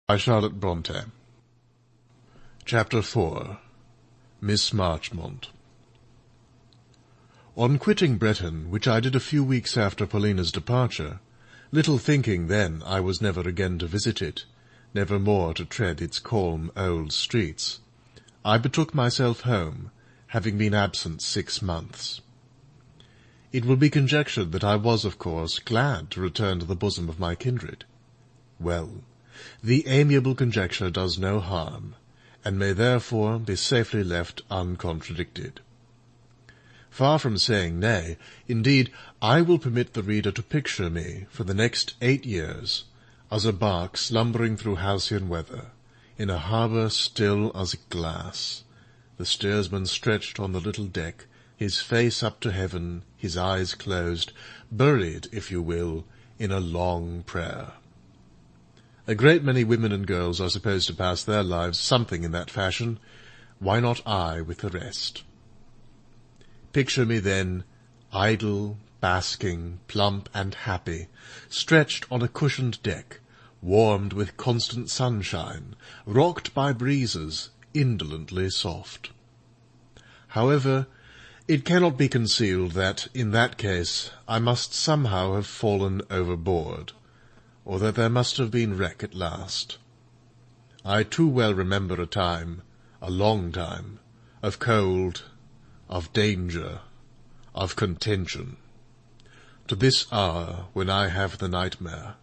By Charlotte Brontë. Chapter 4. Miss Marchmont. On quitting Breton, which I did a few weeks after Paulina's departure, little thinking then I was never again to visit it, never more to tread its calm old streets, I betook myself home, having been absent 6 months. It will be conjectured that I was, of course, glad to return to the bosom of my kindred. Well, the amiable conjecture does no harm, and may therefore be safely left uncontradicted. Far from saying nay, indeed, I will permit the reader to picture me, for the next 8 years, as a bark slumbering through halcyon weather, in a harbour still as glass, the steersman stretched on the little deck, his face up to heaven, his eyes closed, buried, if you will, in a long prayer. A great many women and girls are supposed to pass their lives something in that fashion. Why not I with the rest? Picture me then, idle, basking, plump and happy, stretched on a cushioned deck, warmed with constant sunshine, rocked by breezes, indolently soft. However, it cannot be concealed that, in that case, I must somehow have fallen overboard, or that there must have been wreck at last. I too well remember a time, a long time, of cold, of danger, of contention. To this hour, when I have the nightmare,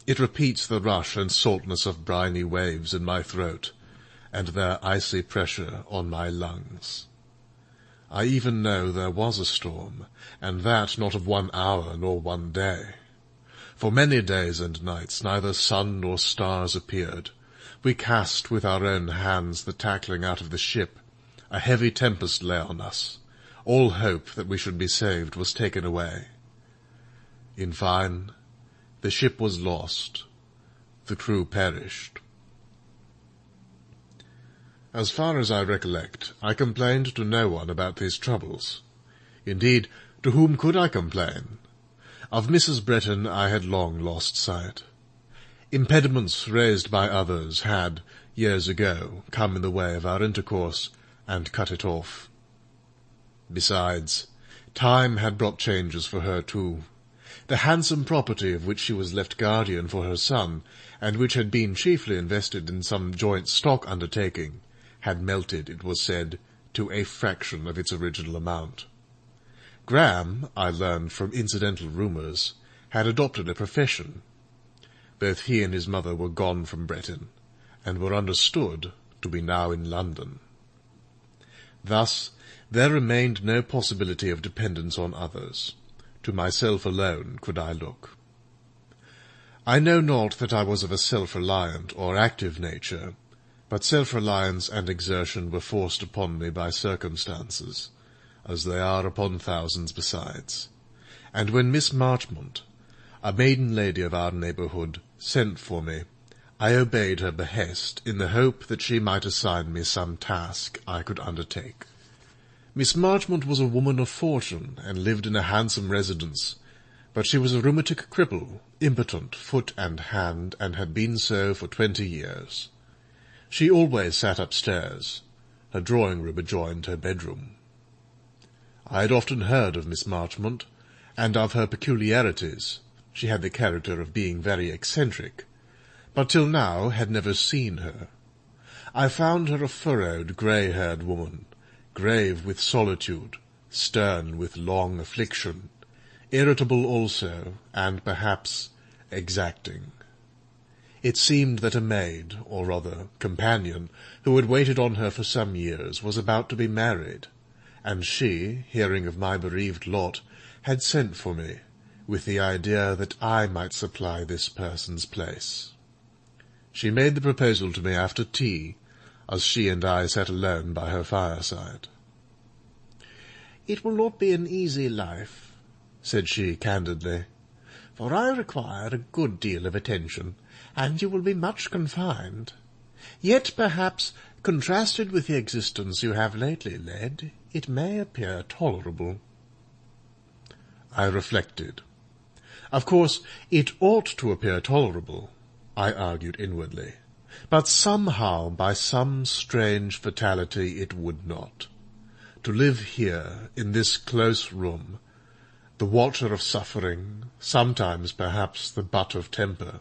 it repeats the rush and saltness of briny waves in my throat, and their icy pressure on my lungs. I even know there was a storm, and that not of 1 hour nor 1 day. For many days and nights neither sun nor stars appeared. We cast with our own hands the tackling out of the ship. A heavy tempest lay on us. All hope that we should be saved was taken away. In fine, the ship was lost. The crew perished. As far as I recollect, I complained to no one about these troubles. Indeed, to whom could I complain? Of Mrs. Breton I had long lost sight. Impediments raised by others had, years ago, come in the way of our intercourse, and cut it off. Besides, time had brought changes for her too. The handsome property of which she was left guardian for her son, and which had been chiefly invested in some joint stock undertaking, had melted, it was said, to a fraction of its original amount. Graham, I learned from incidental rumours, had adopted a profession. Both he and his mother were gone from Breton, and were understood to be now in London. Thus there remained no possibility of dependence on others. To myself alone could I look. I know not that I was of a self-reliant or active nature, but self-reliance and exertion were forced upon me by circumstances, as they are upon thousands besides. And when Miss Marchmont, a maiden lady of our neighbourhood, sent for me, I obeyed her behest, in the hope that she might assign me some task I could undertake. Miss Marchmont was a woman of fortune, and lived in a handsome residence, but she was a rheumatic cripple, impotent, foot and hand, and had been so for 20 years. She always sat upstairs. Her drawing-room adjoined her bedroom. I had often heard of Miss Marchmont, and of her peculiarities. She had the character of being very eccentric, but till now had never seen her. I found her a furrowed, grey-haired woman, grave with solitude, stern with long affliction, irritable also, and perhaps exacting. It seemed that a maid, or rather companion, who had waited on her for some years, was about to be married, and she, hearing of my bereaved lot, had sent for me, with the idea that I might supply this person's place. She made the proposal to me after tea, as she and I sat alone by her fireside. "It will not be an easy life," said she candidly, "for I require a good deal of attention, and you will be much confined. Yet, perhaps, contrasted with the existence you have lately led, it may appear tolerable." I reflected. Of course, it ought to appear tolerable, I argued inwardly, But somehow, by some strange fatality, it would not. To live here, in this close room, the watcher of suffering, sometimes perhaps the butt of temper,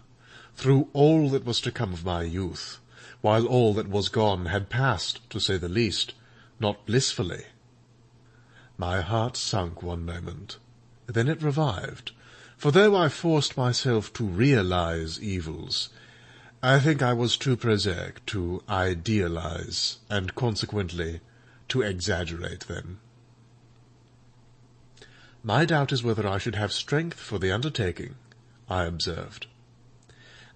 through all that was to come of my youth, while all that was gone had passed, to say the least, not blissfully. My heart sunk one moment, then it revived, for though I forced myself to realize evils, I think I was too prosaic to idealize, and consequently to exaggerate them. "My doubt is whether I should have strength for the undertaking," I observed.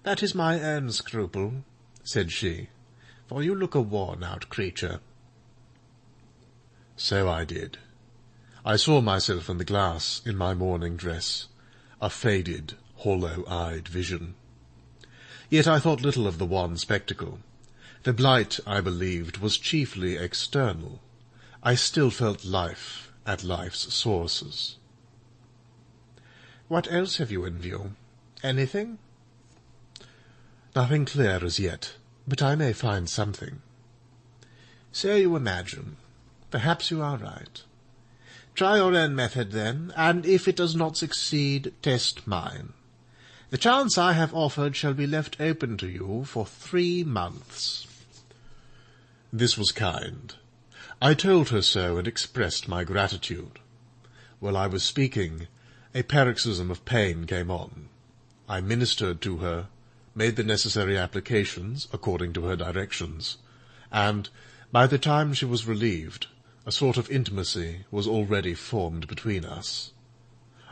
"That is my own scruple," said she, "for you look a worn-out creature." So I did. I saw myself in the glass in my morning dress, a faded, hollow-eyed vision. Yet I thought little of the one spectacle. The blight, I believed, was chiefly external. I still felt life at life's sources. "What else have you in view? Anything?" "Nothing clear as yet, but I may find something." "So you imagine. Perhaps you are right. Try your own method, then, and if it does not succeed, test mine. The chance I have offered shall be left open to you for 3 months. This was kind. I told her so and expressed my gratitude. While I was speaking, a paroxysm of pain came on. I ministered to her, made the necessary applications according to her directions, and, by the time she was relieved, a sort of intimacy was already formed between us.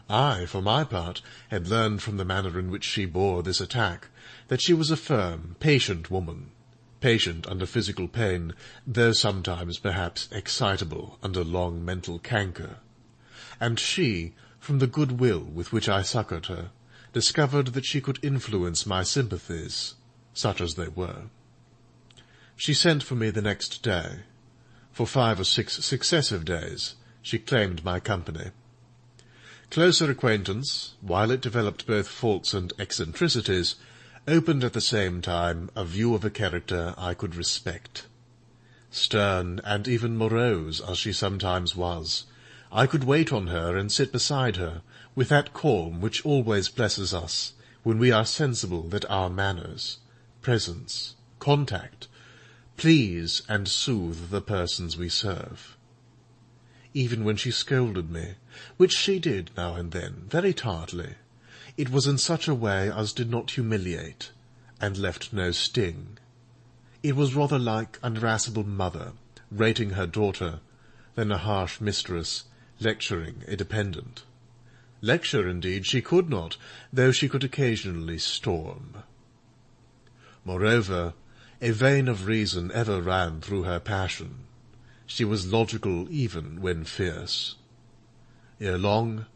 I, for my part, had learned from the manner in which she bore this attack that she was a firm, patient woman, patient under physical pain, though sometimes perhaps excitable under long mental canker. And she, from the good will with which I succoured her, discovered that she could influence my sympathies, such as they were. She sent for me the next day. For 5 or 6 successive days she claimed my company. Closer acquaintance, while it developed both faults and eccentricities, opened at the same time a view of a character I could respect. Stern and even morose as she sometimes was, I could wait on her and sit beside her with that calm which always blesses us when we are sensible that our manners, presence, contact, please and soothe the persons we serve. Even when she scolded me, which she did now and then, very tartly, it was in such a way as did not humiliate, and left no sting. It was rather like an irascible mother rating her daughter than a harsh mistress lecturing a dependent. Lecture, indeed, she could not, though she could occasionally storm. Moreover, a vein of reason ever ran through her passion. She was logical even when fierce. Ere long,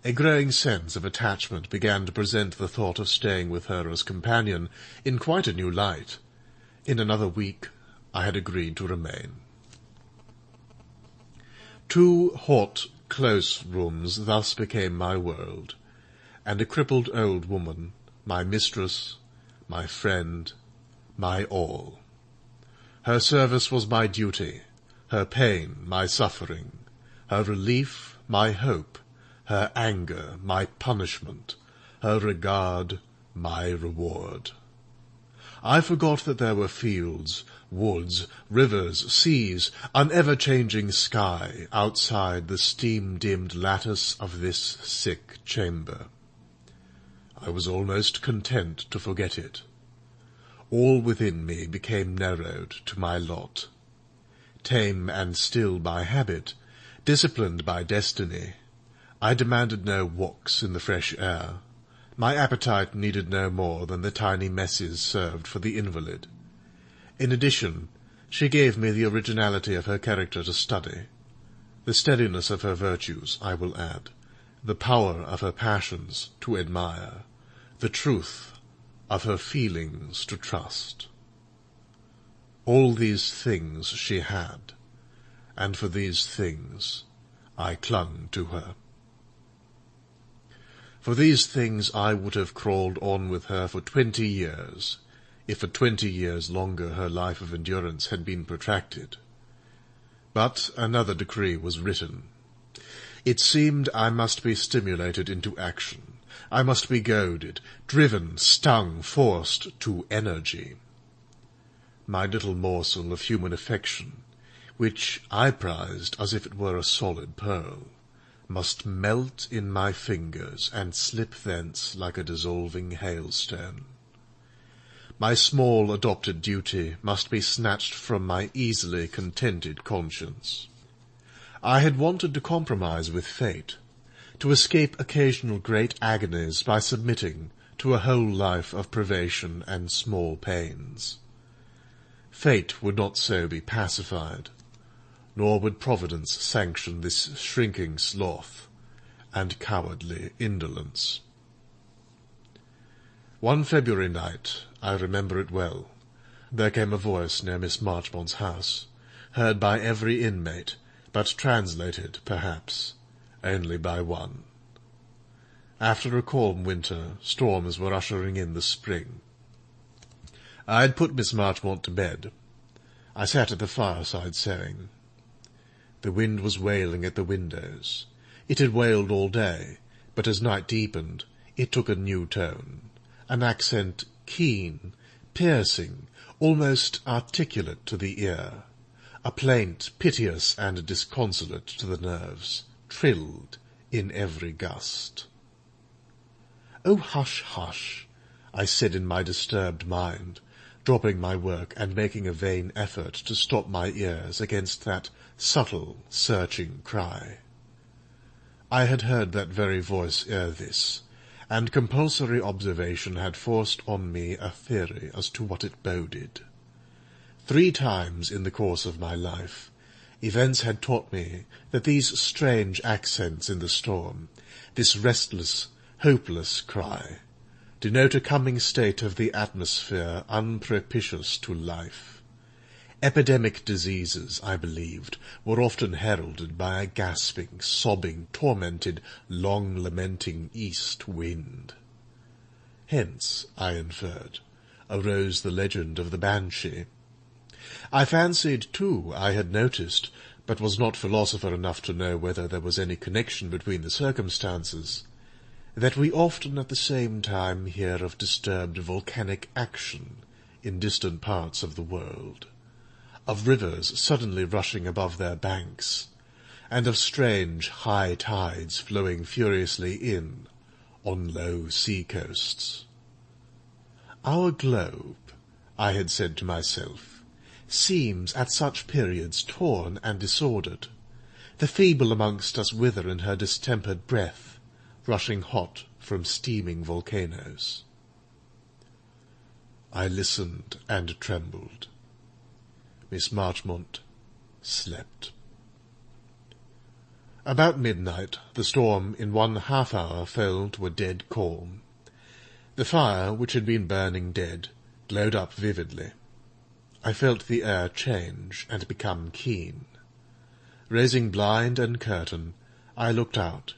a growing sense of attachment began to present the thought of staying with her as companion in quite a new light. In another week I had agreed to remain. 2 hot, close rooms thus became my world, and a crippled old woman, my mistress, my friend, my all. Her service was my duty, her pain my suffering, her relief my hope, her anger my punishment, her regard my reward. I forgot that there were fields, woods, rivers, seas, an ever-changing sky outside the steam-dimmed lattice of this sick chamber. I was almost content to forget it. All within me became narrowed to my lot. Tame and still by habit, disciplined by destiny, I demanded no walks in the fresh air. My appetite needed no more than the tiny messes served for the invalid. In addition, she gave me the originality of her character to study, the steadiness of her virtues, I will add, the power of her passions to admire, the truth of her feelings to trust. All these things she had, and for these things I clung to her. For these things I would have crawled on with her for 20 years, if for 20 years longer her life of endurance had been protracted. But another decree was written. It seemed I must be stimulated into action. I must be goaded, driven, stung, forced to energy. My little morsel of human affection, which I prized as if it were a solid pearl, must melt in my fingers and slip thence like a dissolving hailstone. My small adopted duty must be snatched from my easily contented conscience. I had wanted to compromise with fate, to escape occasional great agonies by submitting to a whole life of privation and small pains. Fate would not so be pacified, nor would Providence sanction this shrinking sloth and cowardly indolence. One February night, I remember it well, there came a voice near Miss Marchmont's house, heard by every inmate, but translated, perhaps, only by one. After a calm winter, storms were ushering in the spring. I had put Miss Marchmont to bed. I sat at the fireside sewing. The wind was wailing at the windows. It had wailed all day, but as night deepened, it took a new tone, an accent keen, piercing, almost articulate to the ear, a plaint piteous and disconsolate to the nerves, trilled in every gust. "Oh, hush, hush," I said in my disturbed mind, dropping my work and making a vain effort to stop my ears against that subtle, searching cry. I had heard that very voice ere this, and compulsory observation had forced on me a theory as to what it boded. 3 times in the course of my life, events had taught me that these strange accents in the storm, this restless, hopeless cry, denote a coming state of the atmosphere unpropitious to life. Epidemic diseases, I believed, were often heralded by a gasping, sobbing, tormented, long-lamenting east wind. Hence, I inferred, arose the legend of the banshee. I fancied, too, I had noticed, but was not philosopher enough to know whether there was any connection between the circumstances, that we often at the same time hear of disturbed volcanic action in distant parts of the world, of rivers suddenly rushing above their banks, and of strange high tides flowing furiously in on low sea-coasts. Our globe, I had said to myself, seems at such periods torn and disordered, the feeble amongst us wither in her distempered breath, rushing hot from steaming volcanoes. I listened and trembled. Miss Marchmont slept. About midnight the storm in 1/2 hour fell to a dead calm. The fire, which had been burning dead, glowed up vividly. I felt the air change and become keen. Raising blind and curtain, I looked out,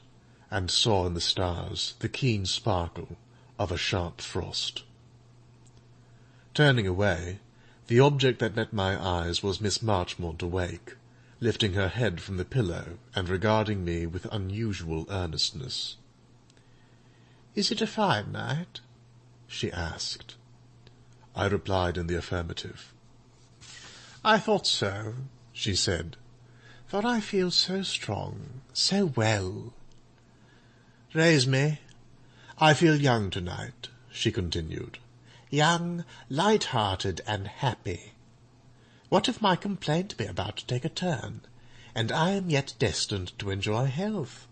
and saw in the stars the keen sparkle of a sharp frost. Turning away, the object that met my eyes was Miss Marchmont awake, lifting her head from the pillow and regarding me with unusual earnestness. "Is it a fine night?" she asked. I replied in the affirmative. "I thought so," she said, "for I feel so strong, so well. Raise me. I feel young tonight," she continued, "young, light-hearted, and happy. What if my complaint be about to take a turn, and I am yet destined to enjoy health?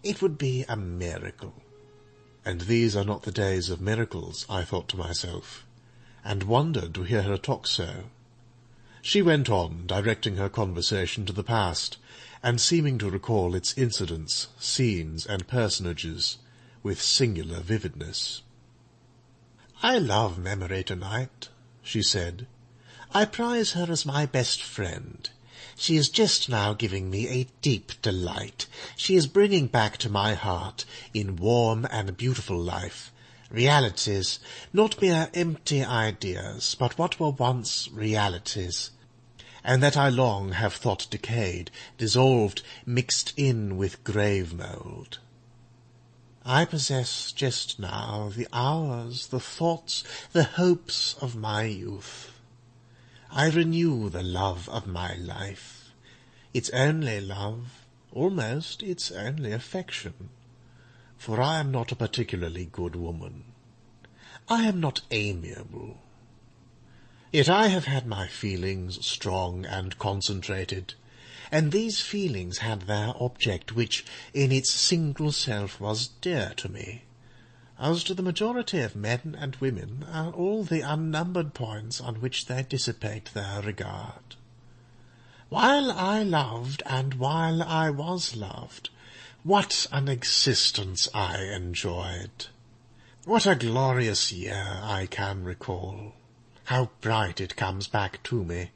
It would be a miracle." And these are not the days of miracles, I thought to myself, and wondered to hear her talk so. She went on, directing her conversation to the past, and seeming to recall its incidents, scenes, and personages with singular vividness. "I love memory tonight," she said. "I prize her as my best friend. She is just now giving me a deep delight. She is bringing back to my heart, in warm and beautiful life, Realities, not mere empty ideas, but what were once realities, and that I long have thought decayed, dissolved, mixed in with grave mould. I possess just now the hours, the thoughts, the hopes of my youth. I renew the love of my life, its only love, almost its only affection, for I am not a particularly good woman. I am not amiable. Yet I have had my feelings strong and concentrated, and these feelings had their object, which in its single self was dear to me, as to the majority of men and women are all the unnumbered points on which they dissipate their regard. While I loved, and while I was loved, what an existence I enjoyed! What a glorious year I can recall! How bright it comes back to me!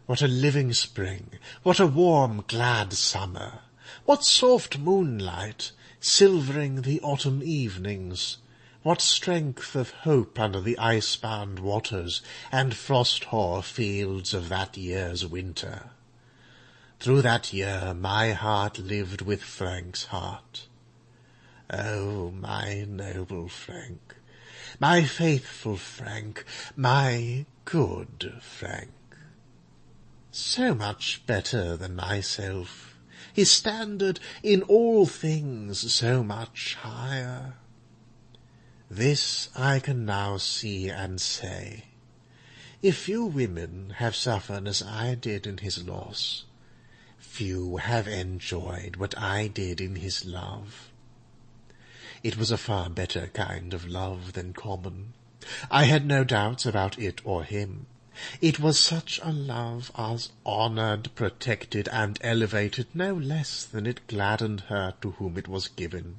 What a living spring! What a warm, glad summer! What soft moonlight, silvering the autumn evenings! What strength of hope under the ice-bound waters and frost-hoar fields of that year's winter! Through that year my heart lived with Frank's heart. Oh, my noble Frank, my faithful Frank, my good Frank! So much better than myself, his standard in all things so much higher. This I can now see and say. If few women have suffered as I did in his loss, few have enjoyed what I did in his love. It was a far better kind of love than common. I had no doubts about it or him. It was such a love as honoured, protected, and elevated no less than it gladdened her to whom it was given.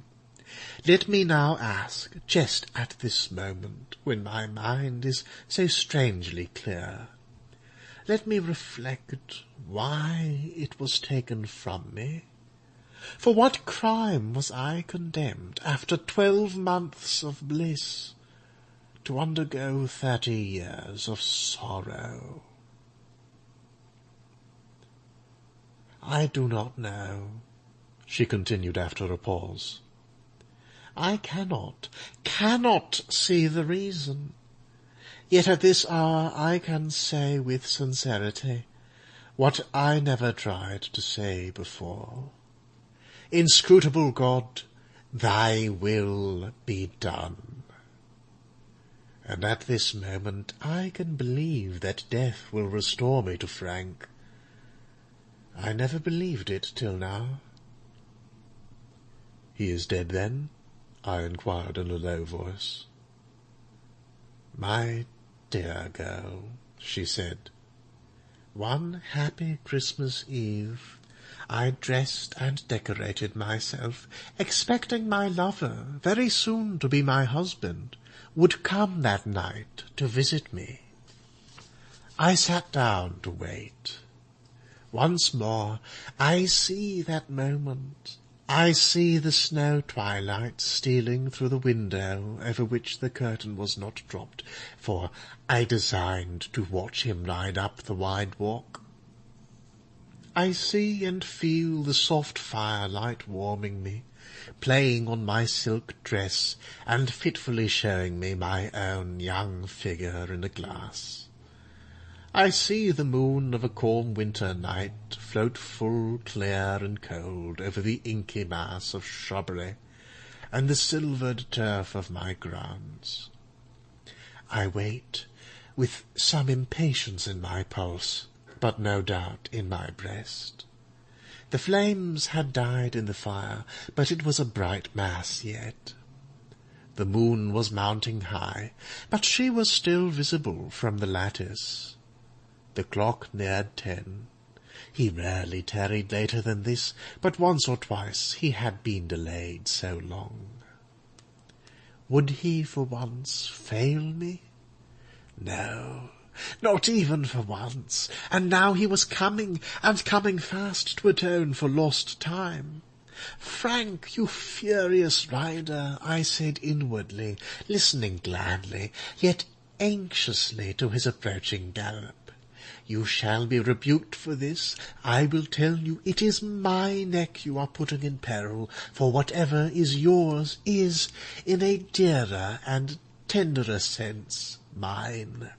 Let me now ask, just at this moment, when my mind is so strangely clear, let me reflect why it was taken from me. For what crime was I condemned, after 12 months of bliss, to undergo 30 years of sorrow? I do not know, she continued after a pause. I cannot see the reason. Yet at this hour I can say with sincerity what I never tried to say before. Inscrutable God, thy will be done. And at this moment I can believe that death will restore me to Frank. I never believed it till now. He is dead, then? I inquired in a low voice. My dear girl, she said, one happy Christmas Eve I dressed and decorated myself, expecting my lover, very soon to be my husband, would come that night to visit me. I sat down to wait. Once more I see that moment. I see the snow twilight stealing through the window over which the curtain was not dropped, for I designed to watch him ride up the wide walk. I see and feel the soft firelight warming me, playing on my silk dress and fitfully showing me my own young figure in a glass. I see the moon of a calm winter night float full, clear and cold over the inky mass of shrubbery and the silvered turf of my grounds. I wait, with some impatience in my pulse, but no doubt in my breast. The flames had died in the fire, but it was a bright mass yet. The moon was mounting high, but she was still visible from the lattice. The clock neared 10. He rarely tarried later than this, but once or twice he had been delayed so long. Would he for once fail me? No, not even for once, and now he was coming, and coming fast to atone for lost time. "Frank, you furious rider," I said inwardly, listening gladly, yet anxiously to his approaching gallop. "You shall be rebuked for this. I will tell you it is my neck you are putting in peril, for whatever is yours is, in a dearer and tenderer sense, mine."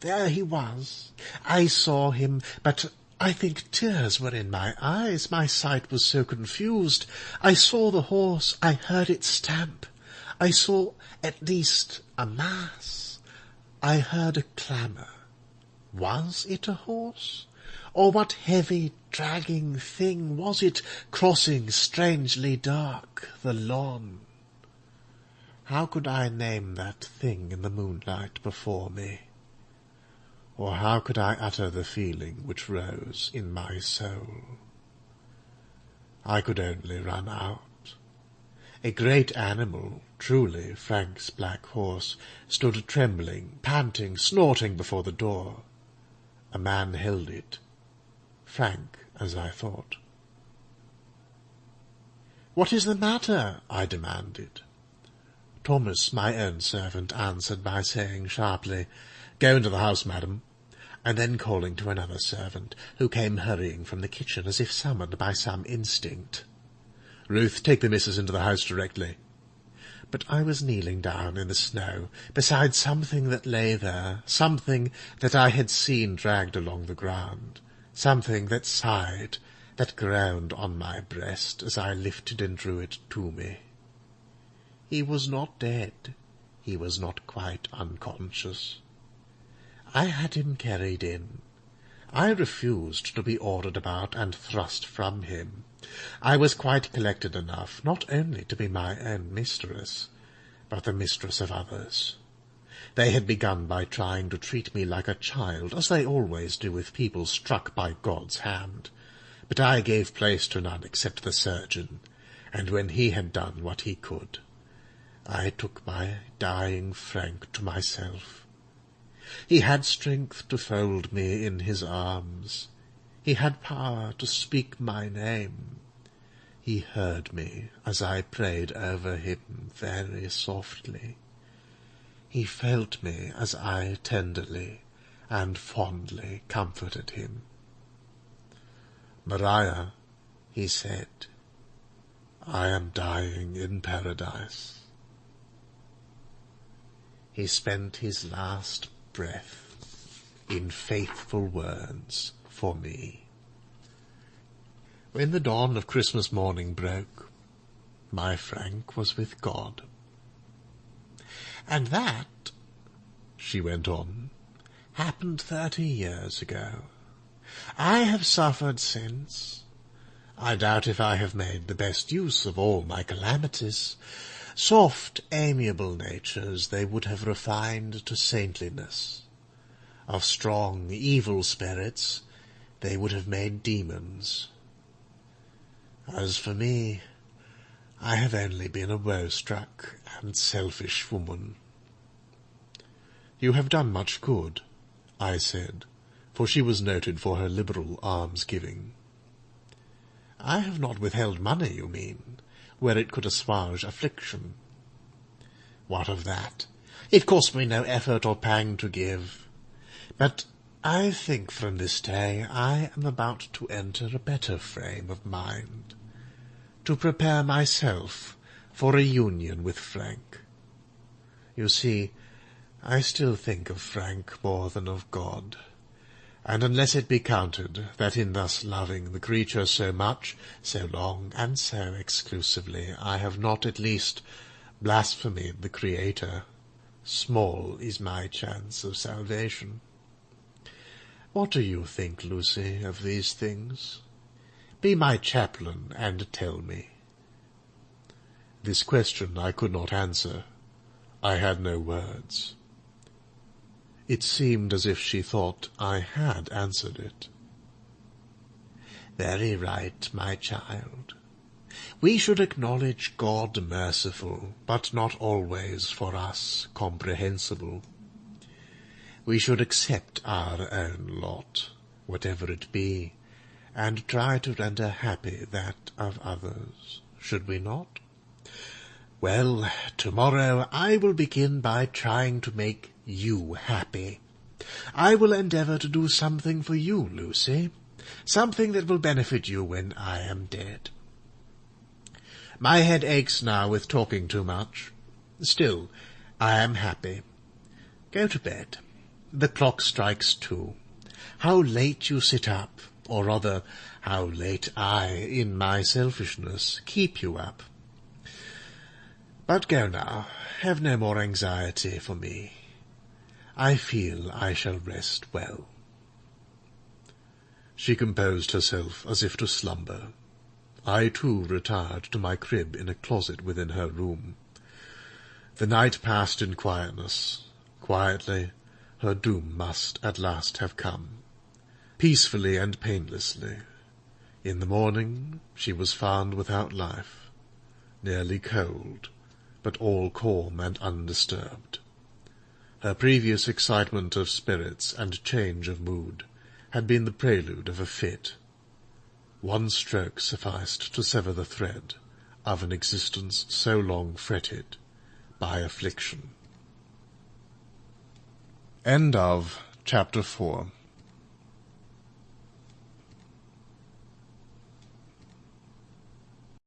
There he was. I saw him, but I think tears were in my eyes, my sight was so confused. I saw the horse, I heard it stamp. I saw at least a mass. I heard a clamour. Was it a horse? Or what heavy, dragging thing was it, crossing strangely dark the lawn? How could I name that thing in the moonlight before me? Or how could I utter the feeling which rose in my soul? I could only run out. A great animal, truly Frank's black horse, stood trembling, panting, snorting before the door. A man held it. Frank, as I thought. "What is the matter?" I demanded. Thomas, my own servant, answered by saying sharply, "Go into the house, madam," and then calling to another servant, who came hurrying from the kitchen as if summoned by some instinct. "Ruth, take the missus into the house directly." But I was kneeling down in the snow, beside something that lay there, something that I had seen dragged along the ground, something that sighed, that groaned on my breast as I lifted and drew it to me. He was not dead. He was not quite unconscious. I had him carried in. I refused to be ordered about and thrust from him. I was quite collected enough not only to be my own mistress, but the mistress of others. They had begun by trying to treat me like a child, as they always do with people struck by God's hand. But I gave place to none except the surgeon, and when he had done what he could, I took my dying Frank to myself. He had strength to fold me in his arms. He had power to speak my name. He heard me as I prayed over him very softly. He felt me as I tenderly and fondly comforted him. "Maria," he said, "I am dying in paradise." He spent his last breath in faithful words for me. When the dawn of Christmas morning broke, my Frank was with God. "And that," she went on, "happened 30 years ago. I have suffered since. I doubt if I have made the best use of all my calamities. Soft, amiable natures they would have refined to saintliness. Of strong, evil spirits they would have made demons. As for me, I have only been a woe-struck and selfish woman." "You have done much good," I said, for she was noted for her liberal alms-giving. "I have not withheld money, you mean, where it could assuage affliction." "What of that? It cost me no effort or pang to give. But I think from this day I am about to enter a better frame of mind, to prepare myself for a union with Frank. You see, I still think of Frank more than of God, and unless it be counted that in thus loving the creature so much, so long, and so exclusively, I have not at least blasphemed the Creator, small is my chance of salvation. What do you think, Lucy, of these things? Be my chaplain and tell me." This question I could not answer. I had no words. It seemed as if she thought I had answered it. "Very right, my child. We should acknowledge God merciful, but not always for us comprehensible. We should accept our own lot, whatever it be, and try to render happy that of others, should we not? Well, tomorrow I will begin by trying to make you happy. I will endeavour to do something for you, Lucy, something that will benefit you when I am dead. My head aches now with talking too much. Still, I am happy. Go to bed. The clock strikes 2. How late you sit up, or rather, how late I, in my selfishness, keep you up. But go now. Have no more anxiety for me. I feel I shall rest well. She composed herself as if to slumber. I too retired to my crib in a closet within her room. The night passed in quietness. Quietly, her doom must at last have come. Peacefully and painlessly. In the morning she was found without life, nearly cold, but all calm and undisturbed. Her previous excitement of spirits and change of mood had been the prelude of a fit. One stroke sufficed to sever the thread of an existence so long fretted by affliction. End of Chapter 4.